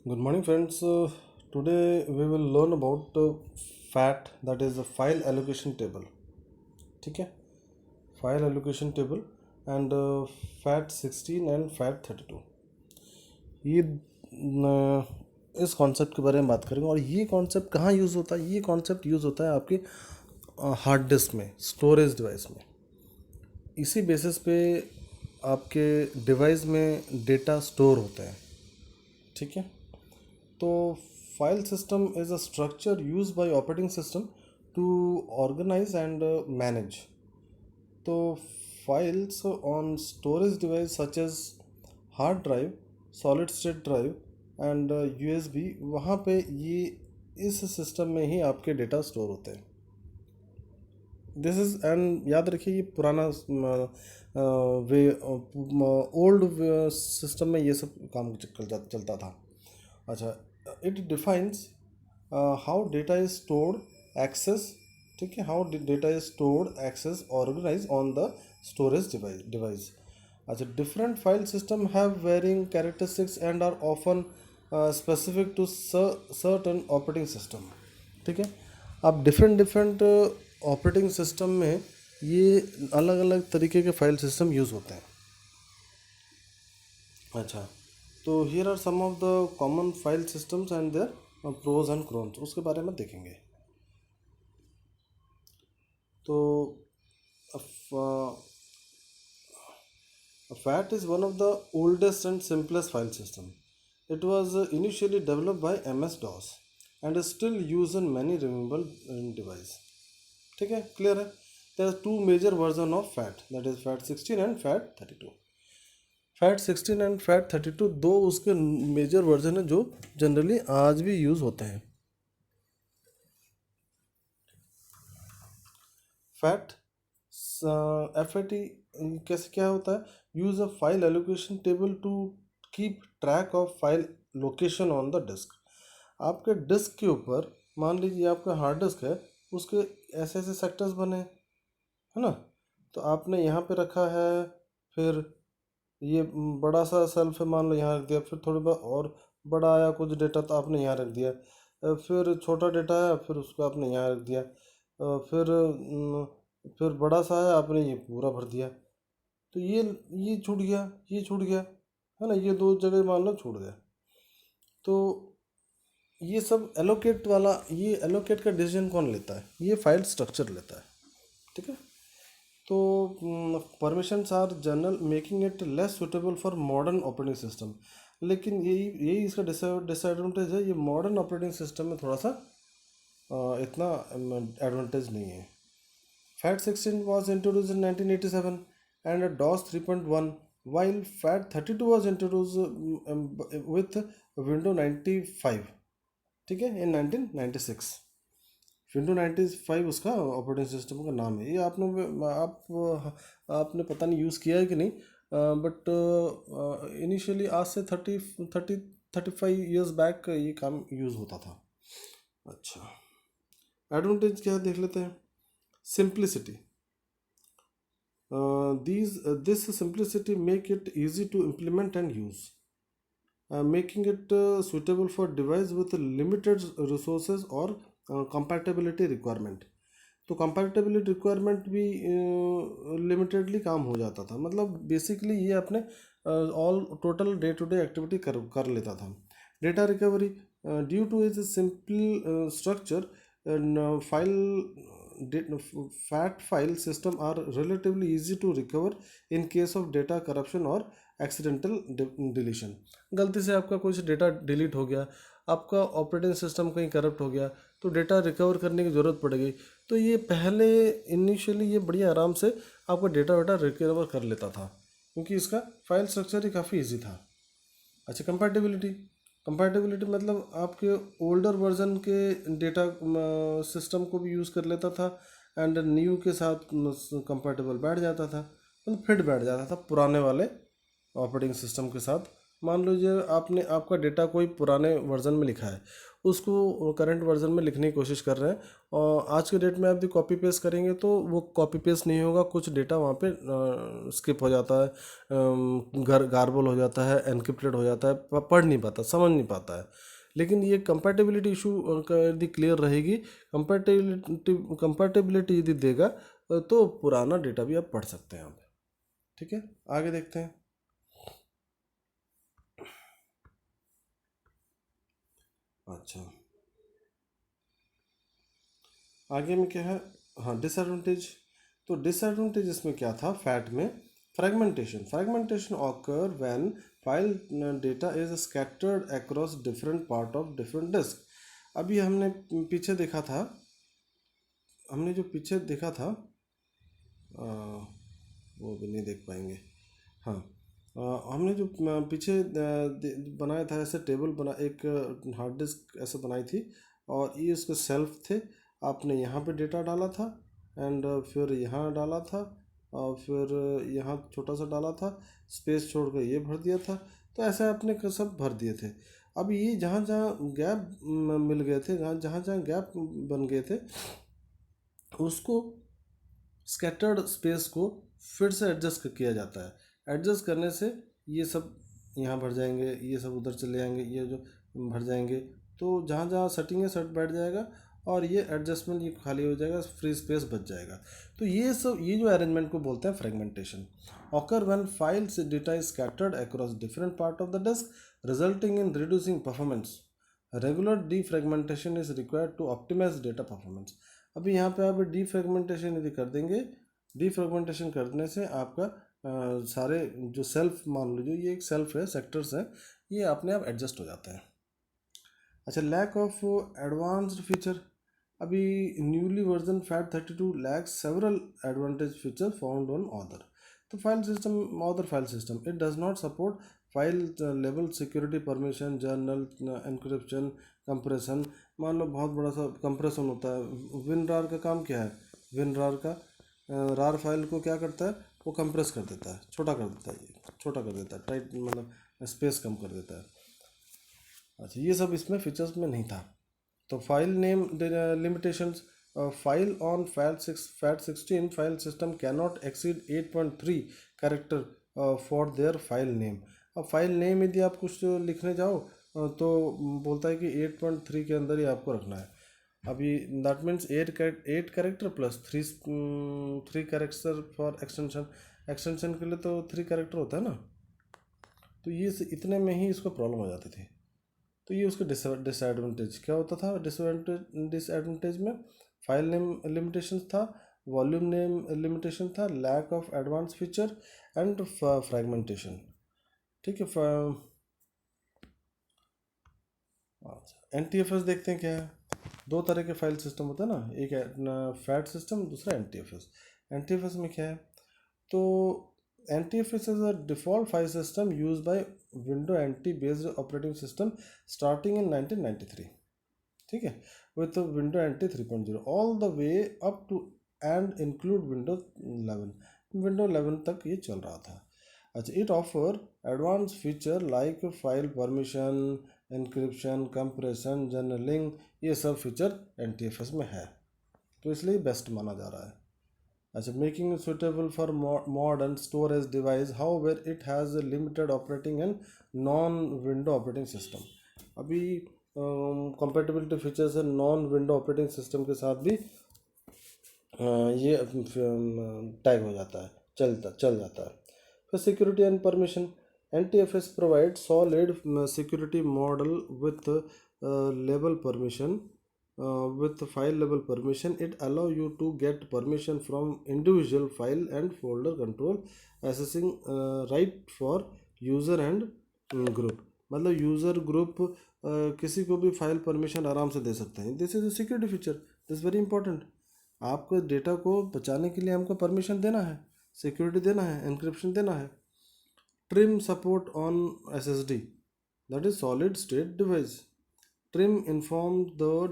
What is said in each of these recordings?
Good morning, friends. Today we will learn about FAT, that is a file allocation table. ठीक है, file allocation table and fat 16 and fat 32 ये इस concept के बारे में बात करेंगे। और ये कॉन्सेप्ट कहाँ यूज़ होता है? ये कॉन्सेप्ट यूज़ होता है आपके हार्ड डिस्क में, स्टोरेज डिवाइस में। इसी बेसिस पे आपके डिवाइस में डेटा स्टोर होते हैं। ठीक है, तो file system is a structure use by operating system to organise and manage. तो files on storage device such as hard drive, solid state drive and USB, वहाँ पे ये इस सिस्टम में ही आपके डेटा स्टोर होते हैं। दिस इज़ एंड याद रखिए, ये पुराना वे ओल्ड सिस्टम में ये सब काम चलता था। अच्छा, it defines how data is stored, access. ठीक है, how data is stored, access, organise on the storage device. अच्छा, different file system have varying characteristics and are often specific to certain operating system. ठीक है, अब different different operating system में ये अलग अलग तरीके के फाइल सिस्टम यूज़ होते हैं। अच्छा, तो here are some of the common file systems and their pros and cons, उसके बारे में देखेंगे। तो FAT is one of the oldest and simplest file system. It was initially developed by MS-DOS and is still used in many renewable devices. ठीक है, clear है? There are two major versions of FAT, that is FAT 16 and FAT 32. FAT 16 and FAT 32 दो उसके major version है जो generally आज भी use होते हैं। फैट FAT कैसे क्या होता है? Use a file allocation table to keep track of file location on the disk. आपके डिस्क के ऊपर मान लीजिए आपका हार्ड डिस्क है, उसके ऐसे ऐसे सेक्टर्स बने हैं, है ना? तो आपने यहाँ पे रखा है, फिर ये बड़ा सा सेल्फ है, मान लो यहाँ रख दिया, फिर थोड़ी बहुत और बड़ा आया कुछ डेटा तो आपने यहाँ रख दिया, फिर छोटा डेटा है फिर उसको आपने यहाँ रख दिया, फिर बड़ा सा है आपने ये पूरा भर दिया। तो ये छूट गया, ये छूट गया, है ना? ये दो जगह मान लो छूट गया। तो ये सब एलोकेट वाला, ये एलोकेट का डिसीजन कौन लेता है? ये फाइल स्ट्रक्चर लेता है। ठीक है, तो permissions are general making it less suitable for modern operating system. लेकिन यही यही इसका डिसएडवांटेज है, ये मॉडर्न ऑपरेटिंग सिस्टम में थोड़ा सा इतना एडवांटेज नहीं है। FAT 16 was introduced in 1987 and DOS 3.1, while FAT 32 was introduced with Windows 95, ठीक है, in 1996। विंडो 95 उसका ऑपरेटिंग सिस्टम का नाम है। ये आपने पता नहीं यूज़ किया है कि नहीं, बट इनिशियली आज से 35 ईयर्स बैक ये काम यूज़ होता था। अच्छा, एडवांटेज क्या है देख लेते हैं। Simplicity, this simplicity make it easy to implement and use, making it suitable for device with limited resources or compatibility requirement। तो compatibility requirement भी लिमिटेडली काम हो जाता था, मतलब बेसिकली ये अपने all total day to day activity कर लेता था। Data recovery, due to is simple structure file FAT file system are relatively easy to recover in case of data corruption or accidental deletion। गलती से आपका कुछ data delete हो गया, आपका ऑपरेटिंग सिस्टम कहीं करप्ट हो गया, तो डेटा रिकवर करने की ज़रूरत पड़ेगी। तो ये पहले इनिशियली ये बढ़िया आराम से आपका डेटा रिकवर कर लेता था, क्योंकि इसका फाइल स्ट्रक्चर ही काफ़ी ईजी था। अच्छा, कंपैटिबिलिटी मतलब आपके ओल्डर वर्जन के डेटा सिस्टम को भी यूज़ कर लेता था एंड न्यू के साथ कंपैटिबल बैठ जाता था, मतलब फिट बैठ जाता था पुराने वाले ऑपरेटिंग सिस्टम के साथ। मान लीजिए आपका डेटा कोई पुराने वर्जन में लिखा है उसको करंट वर्जन में लिखने की कोशिश कर रहे हैं। और आज के डेट में आप यदि कॉपी पेस्ट करेंगे तो वो कॉपी पेस्ट नहीं होगा, कुछ डेटा वहाँ पे स्किप हो जाता है, गार्बल हो जाता है, एनक्रिप्टेड हो जाता है, पढ़ नहीं पाता, समझ नहीं पाता है। लेकिन ये कंपैटिबिलिटी इशू यदि क्लियर रहेगी, कंपैटिबिलिटी यदि देगा तो पुराना डेटा भी आप पढ़ सकते हैं आप। ठीक है, आगे देखते हैं। अच्छा, आगे में क्या है, हाँ डिसएडवांटेज। तो डिसएडवांटेज इसमें क्या था फैट में, fragmentation occur when file data is scattered across different part of different disk. अभी हमने पीछे देखा था, हमने जो पीछे देखा था आ, वो भी नहीं देख पाएंगे। हाँ, हमने जो पीछे बनाया था ऐसे टेबल बना, एक हार्ड डिस्क ऐसे बनाई थी और ये उसके सेल्फ थे। आपने यहाँ पे डेटा डाला था एंड फिर यहाँ डाला था और फिर यहाँ छोटा सा डाला था, स्पेस छोड़ कर ये भर दिया था। तो ऐसे आपने सब भर दिए थे। अब ये जहाँ जहाँ गैप मिल गए थे, जहाँ जहाँ गैप बन गए थे, उसको स्कैटर्ड स्पेस को फिर से एडजस्ट किया जाता है। एडजस्ट करने से ये सब यहाँ भर जाएंगे, ये सब उधर चले जाएंगे, ये जो भर जाएंगे, तो जहाँ जहाँ सेटिंग है सेट बैठ जाएगा और ये एडजस्टमेंट ये खाली हो जाएगा, फ्री स्पेस बच जाएगा। तो ये सब, ये जो अरेंजमेंट को बोलते हैं fragmentation. Occur when files data is scattered across different part of the disk resulting in reducing performance. Regular defragmentation is required to optimise data performance. अभी यहाँ पे आप डीफ्रेगमेंटेशन यदि कर देंगे, डीफ्रेगमेंटेशन करने से आपका सारे जो सेल्फ, मान लीजिए ये एक सेल्फ है, सेक्टर्स हैं, ये अपने आप एडजस्ट हो जाते हैं। अच्छा, लैक ऑफ एडवांस्ड फीचर। अभी newly version FAT32 lacks several advantage features found on other। तो file system, other file system, it does not support file level security permission, journal encryption, compression. मान लो बहुत बड़ा सा कंप्रेशन होता है, WinRAR का काम क्या है, WinRAR का रार फाइल को क्या करता है, वो कंप्रेस कर देता है, छोटा कर देता है, ये छोटा कर देता है, टाइट मतलब स्पेस कम कर देता है। अच्छा, ये सब इसमें फीचर्स में नहीं था। तो file name limitations, file on FAT16 file system cannot exceed 8.3 character for their file name. अब फाइल नेम यदि आप कुछ लिखने जाओ तो बोलता है कि 8.3 के अंदर ही आपको रखना है। अभी that means 8 character plus three character for extension. Extension के लिए तो 3 कैरेक्टर होता है ना, तो ये इतने में ही इसको प्रॉब्लम हो जाती थी। तो ये उसका डिसएडवांटेज क्या होता था, डिसएडवांटेज में फाइल नेम लिमिटेशन था, वॉल्यूम नेम लिमिटेशन था, lack of advance feature and fragmentation. ठीक है, NTFS देखते हैं क्या है। दो तरह के फाइल सिस्टम होता है ना, एक फैट सिस्टम, दूसरा NTFS। NTFS में क्या है, तो NTFS is a default file system used by Windows NT based operating system starting in 1993। ठीक है, with the Windows NT 3.0 all the way up to and include Windows 11। Windows 11 तक ये चल रहा था। अच्छा, it offer advanced feature like file permission, encryption, compression, journaling, ये सब फीचर NTFS में है, तो इसलिए बेस्ट माना जा रहा है। अच्छा, making suitable for modern storage device, however it has limited operating and non window operating system. अभी कंपेटिबिलिटी फीचर्स है नॉन विंडो ऑपरेटिंग सिस्टम के साथ भी ये टैग हो जाता है, चल जाता है। फिर security and permission, NTFS provide solid security model with level permission, with file level permission. It allow you to get permission from individual file and folder control accessing right for user and group। मतलब user group किसी को भी file permission आराम से दे सकते हैं। This is a security feature, this very important. आपको data को बचाने के लिए हमको परमिशन देना है, सिक्योरिटी देना है, एनक्रिप्शन देना है। Trim support on SSD, that is solid state device। Trim informs the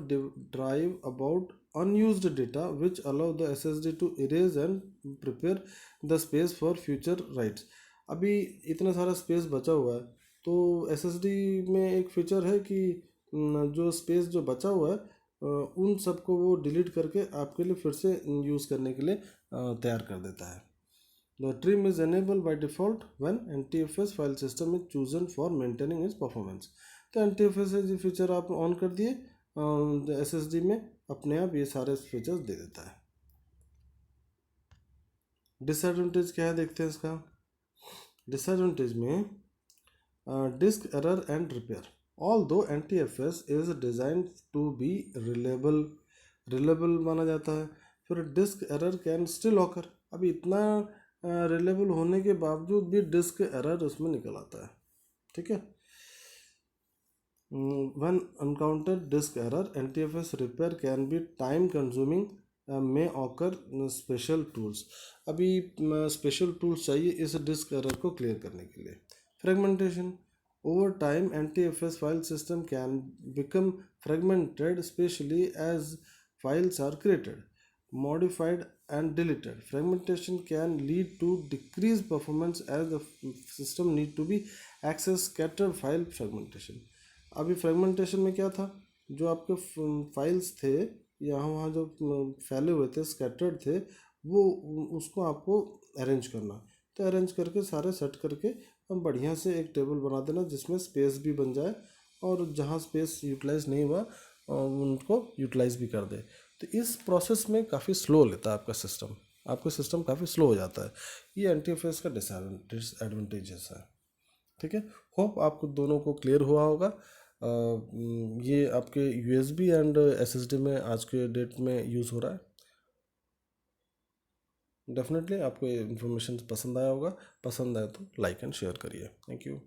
drive about unused data which allow the SSD to erase and prepare the space for future writes। अभी इतना सारा space बचा हुआ है, तो SSD में एक feature है कि जो स्पेस जो बचा हुआ है उन सबको वो डिलीट करके आपके लिए फिर से यूज़ करने के लिए तैयार कर देता है। The trim is enabled by default when NTFS file system is chosen for maintaining its performance। तो NTFS ये फीचर आप ऑन कर दिए, SSD में अपने आप ये सारे फीचर्स दे देता है। डिसएडवांटेज क्या है देखते हैं इसका। डिसएडवांटेज में disk error and repair. Although NTFS is design to be reliable माना जाता है, फिर disk error can still occur. अभी इतना रिलेबल होने के बावजूद भी डिस्क एरर उसमें निकल आता है, ठीक है। When encountered disk error, NTFS repair can be time consuming, may occur special tools। अभी स्पेशल टूल्स चाहिए इस डिस्क एरर को क्लियर करने के लिए। Fragmentation. Over time NTFS file system can become fragmented, especially as files are created, modified and deleted। Fragmentation can lead to decreased performance as the system need to be access scattered file fragmentation। अभी fragmentation में क्या था, जो आपके files थे यहाँ वहाँ जो फैले हुए थे, स्कैटर्ड थे, वो उसको आपको अरेंज करना। तो अरेंज करके सारे सेट करके हम बढ़िया से एक टेबल बना देना जिसमें स्पेस भी बन जाए, और जहाँ स्पेस यूटिलाइज नहीं हुआ उनको यूटिलाइज भी कर दे। तो इस प्रोसेस में काफ़ी स्लो लेता है आपका सिस्टम काफ़ी स्लो हो जाता है। ये NTFS का डिसएडवांटेजेस है, ठीक है। होप आपको दोनों को क्लियर हुआ होगा। ये आपके USB एंड SSD में आज के डेट में यूज़ हो रहा है। डेफिनेटली आपको ये इन्फॉर्मेशन पसंद आया होगा। पसंद आए तो लाइक एंड शेयर करिए। Thank you.